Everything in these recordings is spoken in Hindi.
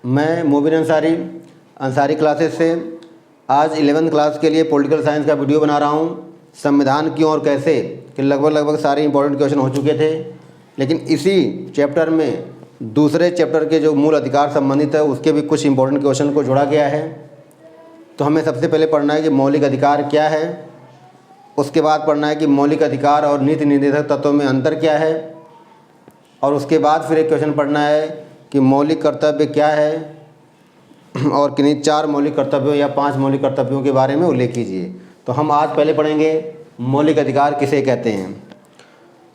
मैं मोबिन अंसारी अंसारी क्लासेस से आज 11th क्लास के लिए पॉलिटिकल साइंस का वीडियो बना रहा हूँ। संविधान क्यों और कैसे कि लगभग सारे इंपॉर्टेंट क्वेश्चन हो चुके थे, लेकिन इसी चैप्टर में दूसरे चैप्टर के जो मूल अधिकार संबंधित है उसके भी कुछ इंपॉर्टेंट क्वेश्चन को जोड़ा गया है। तो हमें सबसे पहले पढ़ना है कि मौलिक अधिकार क्या है, उसके बाद पढ़ना है कि मौलिक अधिकार और नीति निर्देशक तत्वों में अंतर क्या है, और उसके बाद फिर एक क्वेश्चन पढ़ना है कि मौलिक कर्तव्य क्या है और किन्हीं 4 मौलिक कर्तव्यों या 5 मौलिक कर्तव्यों के बारे में उल्लेख कीजिए। तो हम आज पहले पढ़ेंगे मौलिक अधिकार किसे कहते हैं।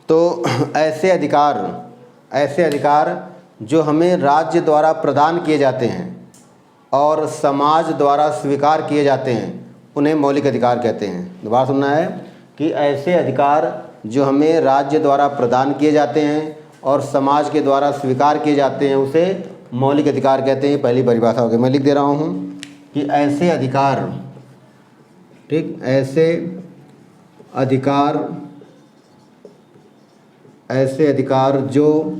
तो ऐसे अधिकार जो हमें राज्य द्वारा प्रदान किए जाते हैं और समाज द्वारा स्वीकार किए जाते हैं उन्हें मौलिक अधिकार कहते हैं। दोबारा सुनना है कि ऐसे अधिकार जो हमें राज्य द्वारा प्रदान किए जाते हैं और समाज के द्वारा स्वीकार किए जाते हैं उसे मौलिक अधिकार कहते हैं। पहली परिभाषा होगी, मैं लिख दे रहा हूँ कि ऐसे अधिकार, ठीक, ऐसे अधिकार जो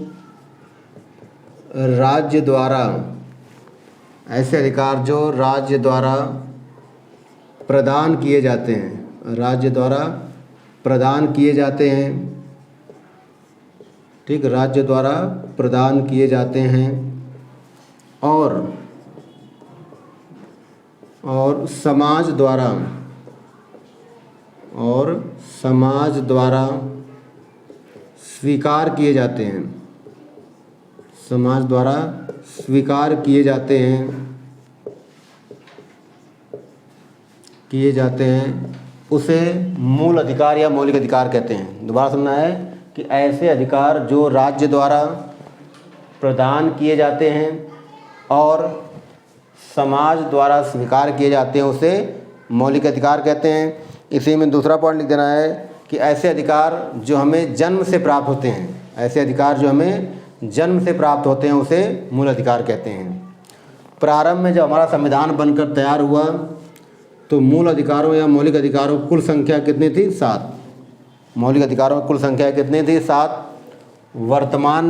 राज्य द्वारा प्रदान किए जाते हैं, ठीक, राज्य द्वारा प्रदान किए जाते हैं और समाज द्वारा स्वीकार किए जाते हैं, उसे मूल अधिकार या मौलिक अधिकार कहते हैं। दोबारा सुनना है कि ऐसे अधिकार जो राज्य द्वारा प्रदान किए जाते हैं और समाज द्वारा स्वीकार किए जाते हैं उसे मौलिक अधिकार कहते हैं। इसी में दूसरा पॉइंट लिख देना है कि ऐसे अधिकार जो हमें जन्म से प्राप्त होते हैं, उसे मूल अधिकार कहते हैं। प्रारंभ में जब हमारा संविधान बनकर तैयार हुआ तो मूल अधिकारों या मौलिक अधिकारों कुल संख्या कितनी थी? 7। मौलिक अधिकारों की कुल संख्या कितनी थी? 7। वर्तमान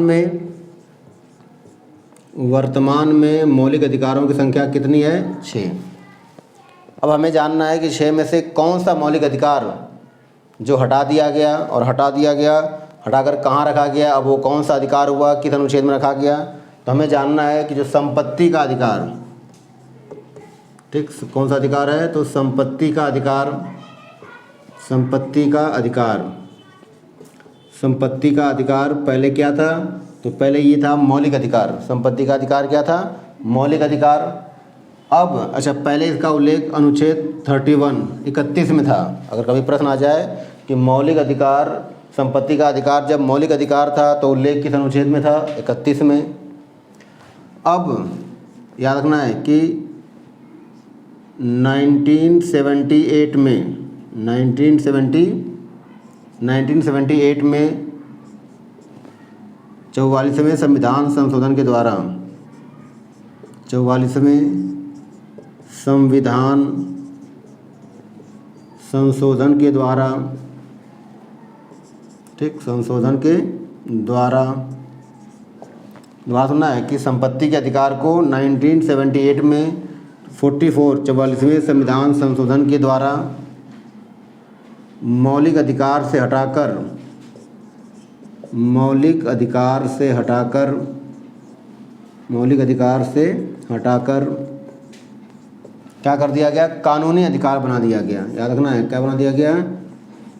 में मौलिक अधिकारों की संख्या कितनी है? 6। अब हमें जानना है कि 6 में से कौन सा मौलिक अधिकार जो हटा दिया गया हटाकर कहाँ रखा गया, अब वो कौन सा अधिकार हुआ, किस अनुच्छेद में रखा गया। तो हमें जानना है कि जो संपत्ति का अधिकार, ठीक, कौन सा अधिकार है? तो संपत्ति का अधिकार पहले क्या था? तो पहले ये था मौलिक अधिकार। संपत्ति का अधिकार क्या था? मौलिक अधिकार। अब अच्छा, पहले इसका उल्लेख अनुच्छेद 31 में था। अगर कभी प्रश्न आ जाए कि मौलिक अधिकार, संपत्ति का अधिकार जब मौलिक अधिकार था तो उल्लेख किस अनुच्छेद में था? 31 में। अब याद रखना है कि 1978 में 44वें संविधान संशोधन के द्वारा, 44वें संविधान संशोधन के द्वारा, ठीक, संशोधन के द्वारा सुनना है कि संपत्ति के अधिकार को 1978 में 44वें संविधान संशोधन के द्वारा मौलिक अधिकार से हटाकर क्या कर दिया गया? कानूनी अधिकार बना दिया गया। याद रखना है, क्या बना दिया गया?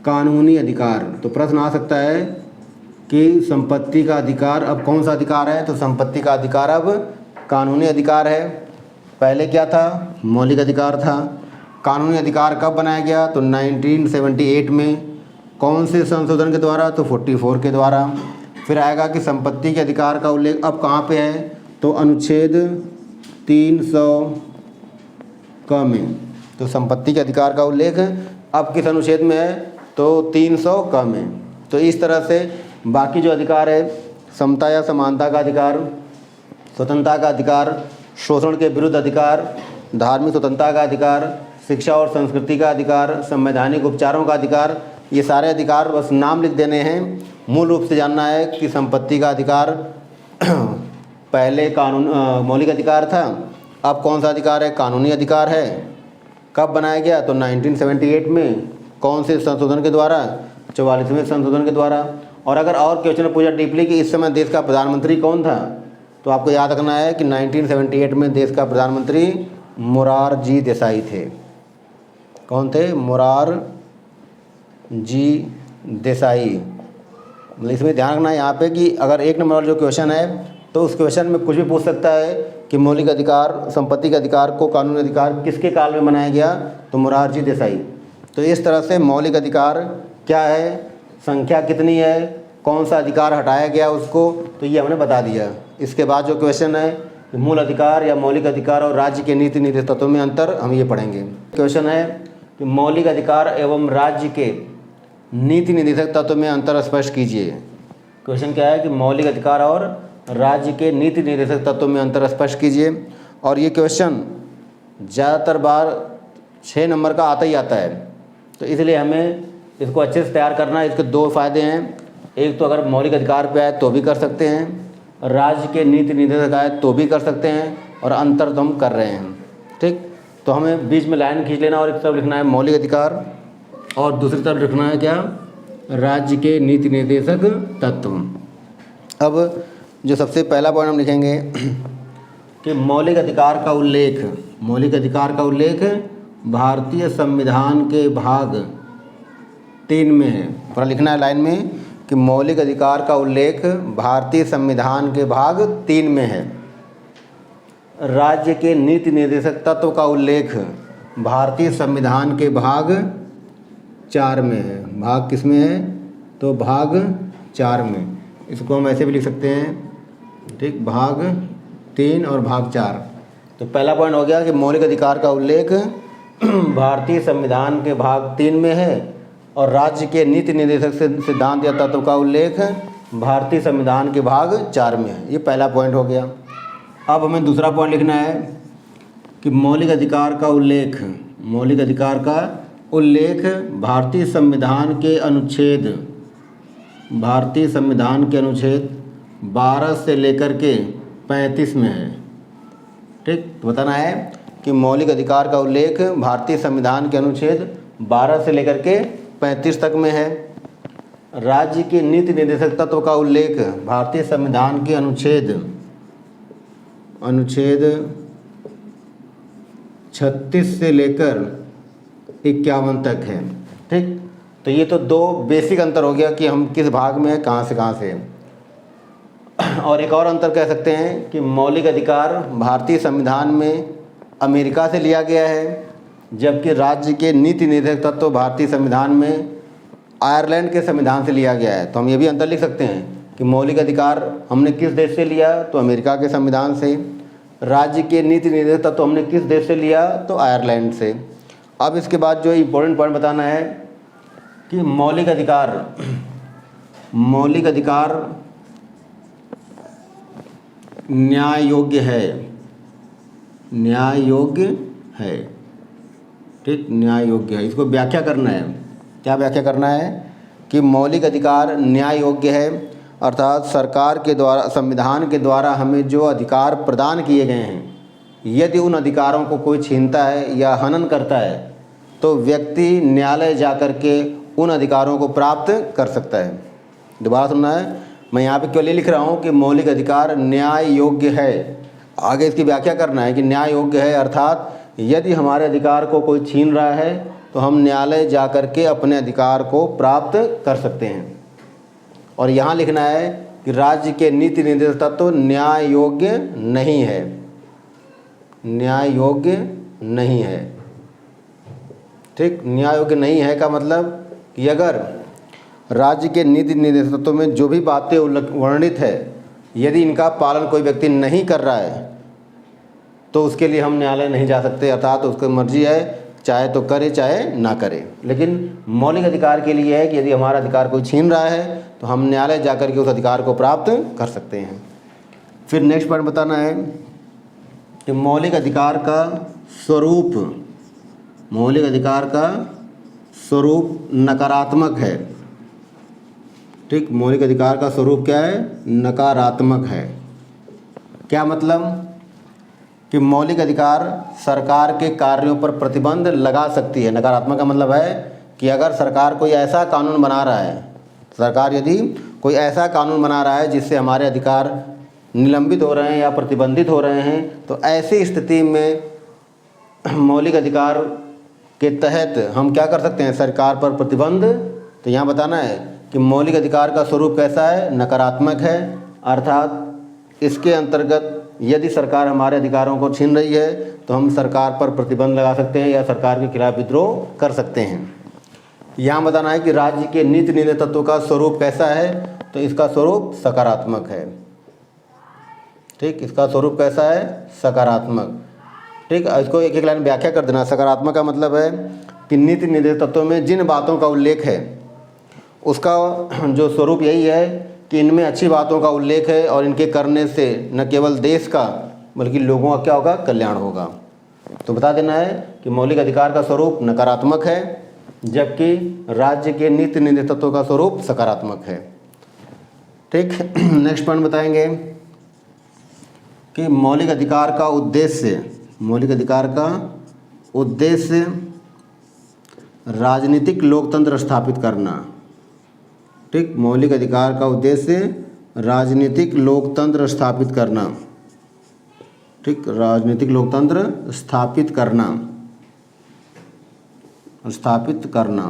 कानूनी अधिकार। तो प्रश्न आ सकता है कि संपत्ति का अधिकार अब कौन सा अधिकार है? तो संपत्ति का अधिकार अब कानूनी अधिकार है। पहले क्या था? मौलिक अधिकार था। कानूनी अधिकार कब बनाया गया? तो 1978 में। कौन से संशोधन के द्वारा? तो 44 के द्वारा। फिर आएगा कि संपत्ति के अधिकार का उल्लेख अब कहाँ पे है? तो अनुच्छेद 300 क में। तो संपत्ति के अधिकार का उल्लेख अब किस अनुच्छेद में है? तो 300 क में। तो इस तरह से बाकी जो अधिकार है, समता या समानता का अधिकार, स्वतंत्रता का अधिकार, शोषण के विरुद्ध अधिकार, धार्मिक स्वतंत्रता का अधिकार, शिक्षा और संस्कृति का अधिकार, संवैधानिक उपचारों का अधिकार, ये सारे अधिकार बस नाम लिख देने हैं। मूल रूप से जानना है कि संपत्ति का अधिकार पहले कानून मौलिक अधिकार था, अब कौन सा अधिकार है? कानूनी अधिकार है। कब बनाया गया? तो 1978 में। कौन से संशोधन के द्वारा? 44वें संशोधन के द्वारा। और अगर और क्वेश्चन पूछा डीपली कि इस समय देश का प्रधानमंत्री कौन था, तो आपको याद रखना है कि 1978 में देश का प्रधानमंत्री मोरारजी देसाई थे। कौन थे? मोरारजी देसाई। मतलब इसमें ध्यान रखना है यहाँ पे कि अगर 1 नंबर वाला जो क्वेश्चन है तो उस क्वेश्चन में कुछ भी पूछ सकता है कि मौलिक अधिकार, संपत्ति के अधिकार को कानूनी अधिकार किसके काल में बनाया गया? तो मोरारजी देसाई। तो इस तरह से मौलिक अधिकार क्या है, संख्या कितनी है, कौन सा अधिकार हटाया गया उसको, तो ये हमने बता दिया। इसके बाद जो क्वेश्चन है कि मूल अधिकार या मौलिक अधिकार और राज्य के नीति निर्देश तत्वों में अंतर, हम ये पढ़ेंगे। क्वेश्चन है कि मौलिक अधिकार एवं राज्य के नीति निर्देशक तत्व में अंतर स्पष्ट कीजिए। क्वेश्चन क्या है कि मौलिक अधिकार और राज्य के नीति निर्देशक तत्वों में अंतर स्पष्ट कीजिए। और ये क्वेश्चन ज़्यादातर बार 6 नंबर का आता ही आता है, तो इसलिए हमें इसको अच्छे से तैयार करना है। इसके 2 फ़ायदे हैं, एक तो अगर मौलिक अधिकार पे आए तो भी कर सकते हैं, राज्य के नीति निर्देशक आए तो भी कर सकते हैं, और अंतर तो हम कर रहे हैं। ठीक, तो हमें बीच में लाइन खींच लेना और एक तरफ लिखना है मौलिक अधिकार और दूसरी तरफ लिखना है क्या? राज्य के नीति निर्देशक तत्व। अब जो सबसे पहला पॉइंट हम लिखेंगे कि मौलिक अधिकार का उल्लेख, मौलिक अधिकार का उल्लेख भारतीय संविधान के भाग 3 में है। पूरा लिखना है लाइन में कि मौलिक अधिकार का उल्लेख भारतीय संविधान के भाग 3 में है। राज्य के नीति निर्देशक तत्व का उल्लेख भारतीय संविधान के भाग 4 में है। भाग किस में है? तो भाग 4 में। इसको हम ऐसे भी लिख सकते हैं, ठीक, भाग 3 और भाग 4। तो पहला पॉइंट हो गया कि मौलिक अधिकार का उल्लेख भारतीय संविधान के भाग 3 में है और राज्य के नीति निर्देशक सिद्धांत या तत्व का उल्लेख भारतीय संविधान के भाग 4 में है। ये पहला पॉइंट हो गया। अब हमें दूसरा पॉइंट लिखना है कि मौलिक अधिकार का उल्लेख, मौलिक अधिकार का उल्लेख भारतीय संविधान के अनुच्छेद, भारतीय संविधान के अनुच्छेद 12 से लेकर के 35 में है। ठीक, तो बताना है कि मौलिक अधिकार का उल्लेख भारतीय संविधान के अनुच्छेद 12 से लेकर के 35 तक में है। राज्य के नीति निर्देशक तत्व का उल्लेख भारतीय संविधान के अनुच्छेद 36 से लेकर 51 तक है। ठीक, तो ये तो 2 बेसिक अंतर हो गया कि हम किस भाग में हैं, कहाँ से कहाँ से। और एक और अंतर कह सकते हैं कि मौलिक अधिकार भारतीय संविधान में अमेरिका से लिया गया है, जबकि राज्य के नीति निर्देशक तत्व भारतीय संविधान में आयरलैंड के संविधान से लिया गया है। तो हम ये भी अंतर लिख सकते हैं कि मौलिक अधिकार हमने किस देश से लिया, तो अमेरिका के संविधान से। राज्य के नीति निर्देशक तत्व हमने किस देश से लिया, तो आयरलैंड से। अब इसके बाद जो इम्पोर्टेंट पॉइंट बताना है कि मौलिक अधिकार, मौलिक अधिकार न्याय योग्य है, न्याय योग्य है। ठीक, न्याय योग्य है, इसको व्याख्या करना है। क्या व्याख्या करना है कि मौलिक अधिकार न्याय योग्य है, अर्थात सरकार के द्वारा, संविधान के द्वारा हमें जो अधिकार प्रदान किए गए हैं, यदि उन अधिकारों को कोई छीनता है या हनन करता है तो व्यक्ति न्यायालय जाकर के उन अधिकारों को प्राप्त कर सकता है। दोबारा सुनना है, मैं यहाँ पे क्यों लिख रहा हूँ कि मौलिक अधिकार न्याय योग्य है। आगे इसकी व्याख्या करना है कि न्याय योग्य है अर्थात यदि हमारे अधिकार को कोई छीन रहा है तो हम न्यायालय जाकर के अपने अधिकार को प्राप्त कर सकते हैं। और यहाँ लिखना है कि राज्य के नीति निर्देशक तत्व न्याय योग्य नहीं है, न्याय योग्य नहीं है। ठीक, न्याय योग्य नहीं है का मतलब कि अगर राज्य के नीति निर्देशक तत्वों में जो भी बातें वर्णित है, यदि इनका पालन कोई व्यक्ति नहीं कर रहा है तो उसके लिए हम न्यायालय नहीं जा सकते, अर्थात उसकी मर्जी है, चाहे तो करे चाहे ना करे। लेकिन मौलिक अधिकार के लिए है कि यदि हमारा अधिकार कोई छीन रहा है तो हम न्यायालय जाकर के उस अधिकार को प्राप्त कर सकते हैं। फिर नेक्स्ट पॉइंट बताना है कि मौलिक अधिकार का स्वरूप, मौलिक अधिकार का स्वरूप नकारात्मक है। ठीक, मौलिक अधिकार का स्वरूप क्या है? नकारात्मक है। क्या मतलब कि मौलिक अधिकार सरकार के कार्यों पर प्रतिबंध लगा सकती है। नकारात्मक का मतलब है कि अगर सरकार कोई ऐसा कानून बना रहा है, सरकार यदि कोई ऐसा कानून बना रहा है जिससे हमारे अधिकार निलंबित हो रहे हैं या प्रतिबंधित हो रहे हैं, तो ऐसी स्थिति में मौलिक अधिकार के तहत हम क्या कर सकते हैं, सरकार पर प्रतिबंध। तो यहाँ बताना है कि मौलिक अधिकार का स्वरूप कैसा है, नकारात्मक है, अर्थात इसके अंतर्गत यदि सरकार हमारे अधिकारों को छीन रही है तो हम सरकार पर प्रतिबंध लगा सकते हैं या सरकार के खिलाफ विद्रोह कर सकते हैं। यहाँ बताना है कि राज्य के नीति निर्णय तत्व का स्वरूप कैसा है, तो इसका स्वरूप सकारात्मक है। ठीक, इसका स्वरूप कैसा है, सकारात्मक। ठीक, इसको एक एक लाइन व्याख्या कर देना। सकारात्मक का मतलब है कि नीति निर्णय तत्वों में जिन बातों का उल्लेख है उसका जो स्वरूप यही है कि इनमें अच्छी बातों का उल्लेख है और इनके करने से न केवल देश का बल्कि लोगों का क्या होगा, कल्याण होगा। तो बता देना है कि मौलिक अधिकार का स्वरूप नकारात्मक है जबकि राज्य के नीति निर्णय तत्वों का स्वरूप सकारात्मक है। ठीक, नेक्स्ट पॉइंट बताएंगे कि मौलिक अधिकार का उद्देश्य, मौलिक अधिकार का उद्देश्य राजनीतिक लोकतंत्र स्थापित करना। ठीक, मौलिक अधिकार का उद्देश्य राजनीतिक लोकतंत्र स्थापित करना। ठीक, राजनीतिक लोकतंत्र स्थापित करना, स्थापित करना।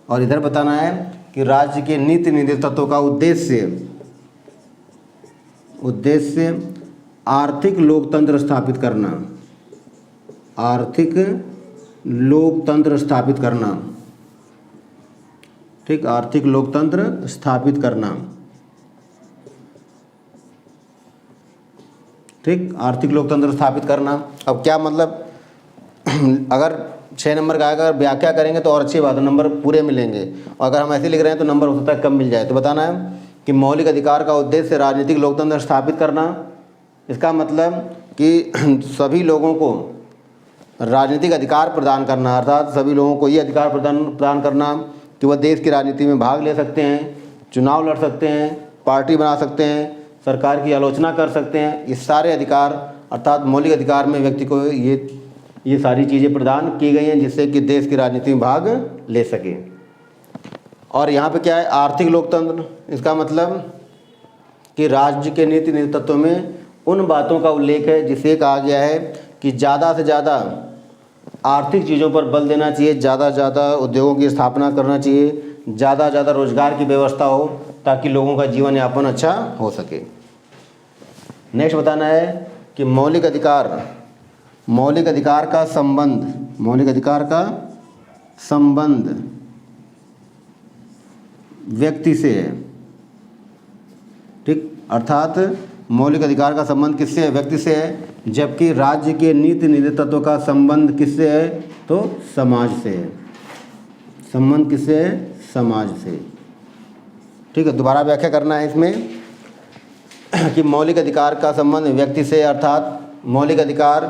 और इधर बताना है कि राज्य के नीति निर्णय तत्वों का उद्देश्य आर्थिक लोकतंत्र स्थापित करना, आर्थिक लोकतंत्र स्थापित करना। ठीक, आर्थिक लोकतंत्र स्थापित करना। ठीक, आर्थिक लोकतंत्र स्थापित करना। अब क्या मतलब, अगर 6 नंबर का अगर व्याख्या करेंगे तो और अच्छी बात है, नंबर पूरे मिलेंगे। और अगर हम ऐसे लिख रहे हैं तो नंबर हो सकता है कम मिल जाए। तो बताना है कि मौलिक अधिकार का उद्देश्य राजनीतिक लोकतंत्र स्थापित करना। इसका मतलब कि सभी लोगों को राजनीतिक अधिकार प्रदान करना, अर्थात सभी लोगों को ये अधिकार प्रदान करना कि वह देश की राजनीति में भाग ले सकते हैं, चुनाव लड़ सकते हैं, पार्टी बना सकते हैं, सरकार की आलोचना कर सकते हैं। ये सारे अधिकार अर्थात मौलिक अधिकार में व्यक्ति को ये सारी चीज़ें प्रदान की गई हैं जिससे कि देश की राजनीति में भाग ले सके। और यहाँ पे क्या है, आर्थिक लोकतंत्र। इसका मतलब कि राज्य के नीति निर्णय तत्वों में उन बातों का उल्लेख है जिसे कहा गया है कि ज़्यादा से ज़्यादा आर्थिक चीज़ों पर बल देना चाहिए, ज़्यादा से ज़्यादा उद्योगों की स्थापना करना चाहिए, ज़्यादा से ज़्यादा रोजगार की व्यवस्था हो ताकि लोगों का जीवन यापन अच्छा हो सके। नेक्स्ट बताना है कि मौलिक अधिकार का संबंध, मौलिक अधिकार का संबंध व्यक्ति से है। ठीक, अर्थात मौलिक अधिकार का संबंध किससे है, व्यक्ति से है, जबकि राज्य के नीति निर्णय तत्वों का संबंध किससे है, तो समाज से है। संबंध किससे है, समाज से। ठीक है, दोबारा व्याख्या करना है इसमें कि मौलिक अधिकार का संबंध व्यक्ति से, अर्थात मौलिक अधिकार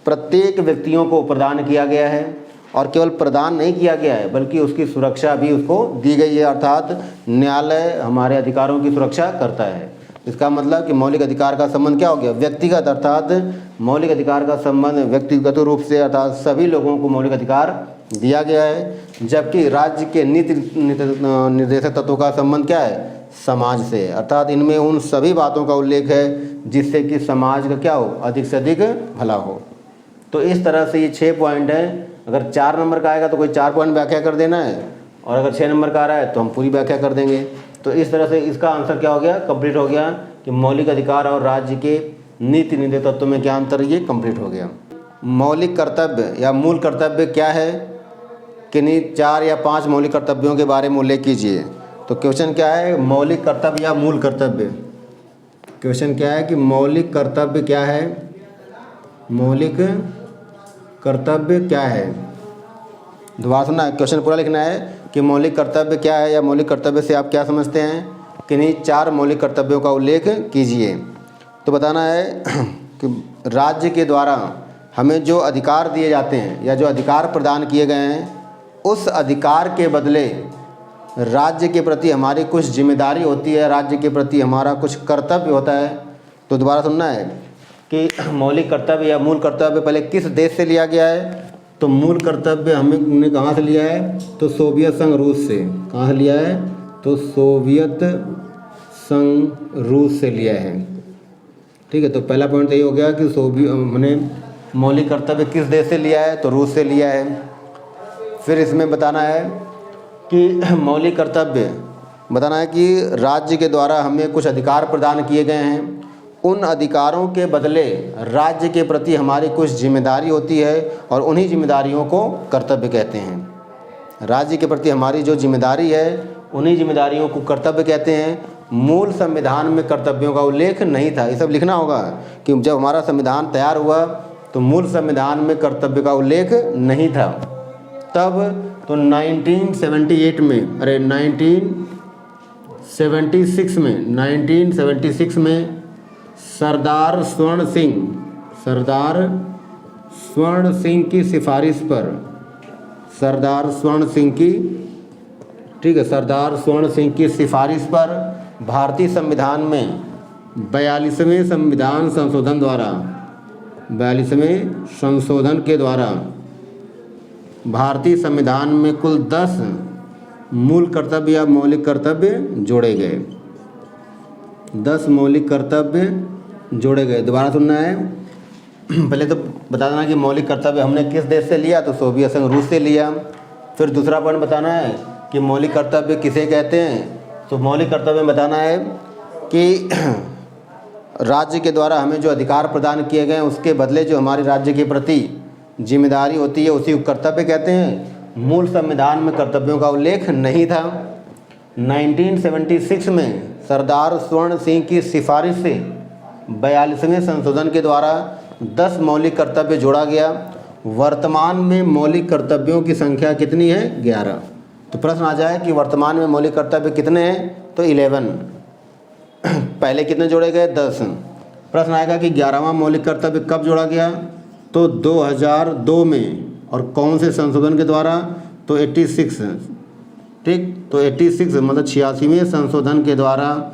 प्रत्येक व्यक्तियों को प्रदान किया गया है और केवल प्रदान नहीं किया गया है बल्कि उसकी सुरक्षा भी उसको दी गई है, अर्थात न्यायालय हमारे अधिकारों की सुरक्षा करता है। इसका मतलब कि मौलिक अधिकार का संबंध क्या हो गया, व्यक्तिगत, अर्थात मौलिक अधिकार का संबंध व्यक्तिगत रूप से अर्थात सभी लोगों को मौलिक अधिकार दिया गया है, जबकि राज्य के नीति निर्देशक तत्वों का संबंध क्या है, समाज से, अर्थात इनमें उन सभी बातों का उल्लेख है जिससे कि समाज का क्या हो, अधिक से अधिक भला हो। तो इस तरह से ये 6 पॉइंट हैं। अगर 4 नंबर का आएगा तो कोई 4 पॉइंट व्याख्या कर देना है, और अगर 6 नंबर का आ रहा है तो हम पूरी व्याख्या कर देंगे। तो इस तरह से इसका आंसर क्या हो गया, कंप्लीट हो गया कि मौलिक अधिकार और राज्य के नीति निर्णय तत्वों में क्या अंतर, ये कंप्लीट हो गया। मौलिक कर्तव्य या मूल कर्तव्य क्या है, किन्हीं 4 या 5 मौलिक कर्तव्यों के बारे में उल्लेख कीजिए। तो क्वेश्चन क्या है, मौलिक कर्तव्य या मूल कर्तव्य। क्वेश्चन क्या है कि मौलिक कर्तव्य क्या है, मौलिक कर्तव्य क्या है। दोबारा सुनना, क्वेश्चन पूरा लिखना है कि मौलिक कर्तव्य क्या है या मौलिक कर्तव्य से आप क्या समझते हैं, किन्हीं 4 मौलिक कर्तव्यों का उल्लेख कीजिए। तो बताना है कि राज्य के द्वारा हमें जो अधिकार दिए जाते हैं या जो अधिकार प्रदान किए गए हैं, उस अधिकार के बदले राज्य के प्रति हमारी कुछ जिम्मेदारी होती है, राज्य के प्रति हमारा कुछ कर्तव्य होता है। तो दोबारा सुनना है कि मौलिक कर्तव्य या मूल कर्तव्य पहले किस देश से लिया गया है। तो मूल कर्तव्य हमने कहाँ से लिया है, तो सोवियत संघ रूस से। कहाँ से लिया है, तो सोवियत संघ रूस से लिया है। ठीक है, तो पहला पॉइंट यही हो गया कि हमने मौलिक कर्तव्य किस देश से लिया है, तो रूस से लिया है। फिर इसमें बताना है कि मौलिक कर्तव्य बताना है कि राज्य के द्वारा हमें कुछ अधिकार प्रदान किए गए हैं, उन अधिकारों के बदले राज्य के प्रति हमारी कुछ जिम्मेदारी होती है और उन्हीं जिम्मेदारियों को कर्तव्य कहते हैं। राज्य के प्रति हमारी जो जिम्मेदारी है उन्हीं जिम्मेदारियों को कर्तव्य कहते हैं। मूल संविधान में कर्तव्यों का उल्लेख नहीं था। ये सब लिखना होगा कि जब हमारा संविधान तैयार हुआ तो मूल संविधान में कर्तव्य का उल्लेख नहीं था। तब तो 1978 में 1976 में सरदार स्वर्ण सिंह की सिफारिश पर सरदार स्वर्ण सिंह की सिफारिश पर भारतीय संविधान में 42वें संविधान संशोधन के द्वारा भारतीय संविधान में कुल 10 मूल कर्तव्य या मौलिक कर्तव्य जोड़े गए। 10 मौलिक कर्तव्य जोड़े गए। दोबारा सुनना है। पहले तो बता देना कि मौलिक कर्तव्य हमने किस देश से लिया, तो सोवियत संघ रूस से लिया। फिर दूसरा पॉइंट बताना है कि मौलिक कर्तव्य किसे कहते हैं। तो मौलिक कर्तव्य में बताना है कि राज्य के द्वारा हमें जो अधिकार प्रदान किए गए हैं उसके बदले जो हमारे राज्य के प्रति जिम्मेदारी होती है उसी को कर्तव्य कहते हैं। मूल संविधान में कर्तव्यों का उल्लेख नहीं था। 1976 में सरदार स्वर्ण सिंह की सिफारिश से 42वें संशोधन के द्वारा 10 मौलिक कर्तव्य जोड़ा गया। वर्तमान में मौलिक कर्तव्यों की संख्या कितनी है, 11। तो प्रश्न आ जाए कि वर्तमान में मौलिक कर्तव्य कितने हैं, तो 11। पहले कितने जोड़े गए, 10। प्रश्न आएगा कि 11वां मौलिक कर्तव्य कब जोड़ा गया, तो 2002 में। और कौन से संशोधन के द्वारा, तो 86। ठीक, तो 86 मतलब 86वें संशोधन के द्वारा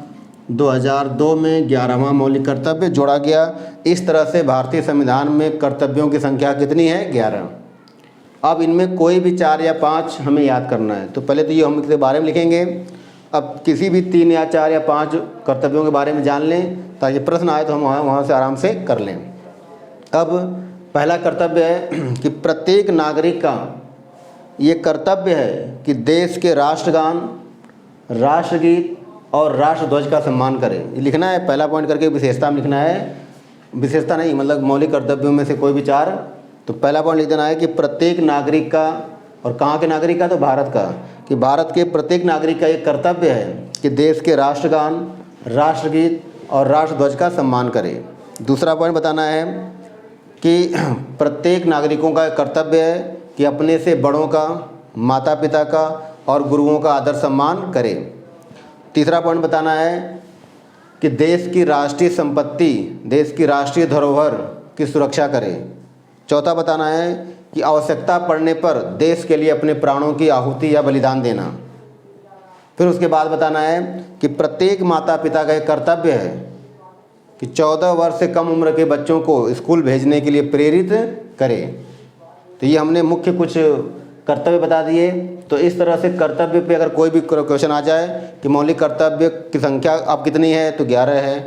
2002 में 11वां मौलिक कर्तव्य जोड़ा गया। इस तरह से भारतीय संविधान में कर्तव्यों की संख्या कितनी है, 11। अब इनमें कोई भी 4 या 5 हमें याद करना है। तो पहले तो ये हम इसके बारे में लिखेंगे। अब किसी भी 3 या 4 या 5 कर्तव्यों के बारे में जान लें ताकि प्रश्न आए तो हम वहाँ से आराम से कर लें। अब पहला कर्तव्य है कि प्रत्येक नागरिक का ये कर्तव्य है कि देश के राष्ट्रगान, राष्ट्रगीत और राष्ट्रध्वज का सम्मान करें। ये लिखना है, पहला पॉइंट करके विशेषता में लिखना है। विशेषता नहीं, मतलब मौलिक कर्तव्यों में से कोई भी 4। तो पहला पॉइंट लिख देना है कि प्रत्येक नागरिक का, और कहाँ के नागरिक का, तो भारत का, कि भारत के प्रत्येक नागरिक का एक कर्तव्य है कि देश के राष्ट्रगान, राष्ट्रगीत और राष्ट्रध्वज का सम्मान करे। दूसरा पॉइंट बताना है कि प्रत्येक नागरिकों का कर्तव्य है कि अपने से बड़ों का, माता पिता का और गुरुओं का आदर सम्मान करे। तीसरा पॉइंट बताना है कि देश की राष्ट्रीय संपत्ति, देश की राष्ट्रीय धरोहर की सुरक्षा करे। चौथा बताना है कि आवश्यकता पड़ने पर देश के लिए अपने प्राणों की आहुति या बलिदान देना। फिर उसके बाद बताना है कि प्रत्येक माता पिता का एक कर्तव्य है कि 14 वर्ष से कम उम्र के बच्चों को स्कूल भेजने के लिए प्रेरित करे। तो ये हमने मुख्य कुछ कर्तव्य बता दिए। तो इस तरह से कर्तव्य पे अगर कोई भी क्वेश्चन आ जाए कि मौलिक कर्तव्य की संख्या अब कितनी है, तो 11 है।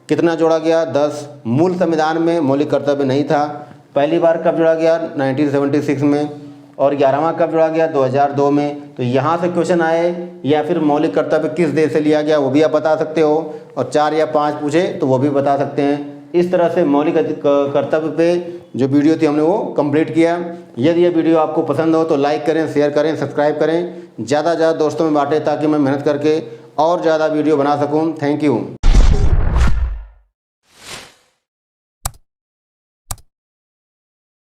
कितना जोड़ा गया, 10। मूल संविधान में मौलिक कर्तव्य नहीं था। पहली बार कब जोड़ा गया, 1976 में। और 11वां कब जोड़ा गया, 2002 में। तो यहाँ से क्वेश्चन आए या फिर मौलिक कर्तव्य किस देश से लिया गया वो भी आप बता सकते हो, और 4 या 5 पूछे तो वो भी बता सकते हैं। इस तरह से मौलिक कर्तव्य पे जो वीडियो थी हमने वो कंप्लीट किया। यदि ये वीडियो आपको पसंद हो तो लाइक करें, शेयर करें, सब्सक्राइब करें, ज़्यादा से ज़्यादा दोस्तों में बांटें ताकि मैं मेहनत करके और ज़्यादा वीडियो बना सकूँ। Thank you.